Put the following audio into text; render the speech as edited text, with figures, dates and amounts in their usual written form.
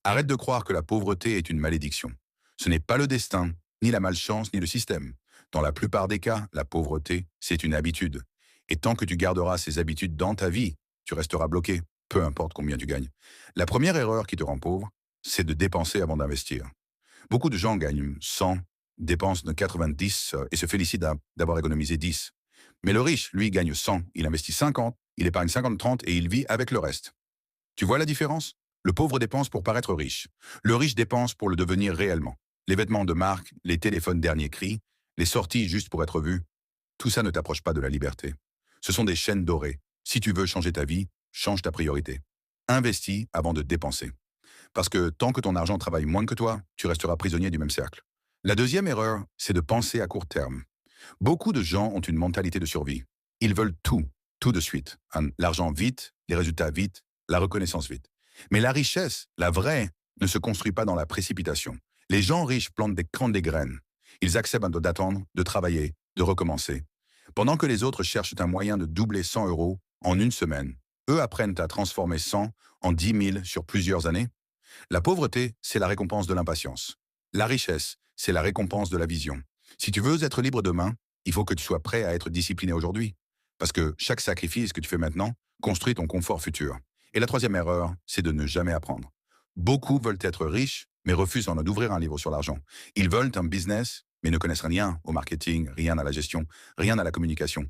Arrête de croire que la pauvreté est une malédiction. Ce n'est pas le destin, ni la malchance, ni le système. Dans la plupart des cas, la pauvreté, c'est une habitude. Et tant que tu garderas ces habitudes dans ta vie, tu resteras bloqué, peu importe combien tu gagnes. La première erreur qui te rend pauvre, c'est de dépenser avant d'investir. Beaucoup de gens gagnent 100, dépensent de 90 et se félicitent d'avoir économisé 10. Mais le riche, lui, gagne 100, il investit 50, il épargne 50-30 et il vit avec le reste. Tu vois la différence? Le pauvre dépense pour paraître riche. Le riche dépense pour le devenir réellement. Les vêtements de marque, les téléphones dernier cri, les sorties juste pour être vu, tout ça ne t'approche pas de la liberté. Ce sont des chaînes dorées. Si tu veux changer ta vie, change ta priorité. Investis avant de dépenser. Parce que tant que ton argent travaille moins que toi, tu resteras prisonnier du même cercle. La deuxième erreur, c'est de penser à court terme. Beaucoup de gens ont une mentalité de survie. Ils veulent tout, tout de suite. L'argent vite, les résultats vite, la reconnaissance vite. Mais la richesse, la vraie, ne se construit pas dans la précipitation. Les gens riches plantent des graines. Ils acceptent d'attendre, de travailler, de recommencer. Pendant que les autres cherchent un moyen de doubler 100 euros en une semaine, eux apprennent à transformer 100 en 10 000 sur plusieurs années. La pauvreté, c'est la récompense de l'impatience. La richesse, c'est la récompense de la vision. Si tu veux être libre demain, il faut que tu sois prêt à être discipliné aujourd'hui. Parce que chaque sacrifice que tu fais maintenant construit ton confort futur. Et la troisième erreur, c'est de ne jamais apprendre. Beaucoup veulent être riches, mais refusent d'ouvrir un livre sur l'argent. Ils veulent un business, mais ne connaissent rien au marketing, rien à la gestion, rien à la communication.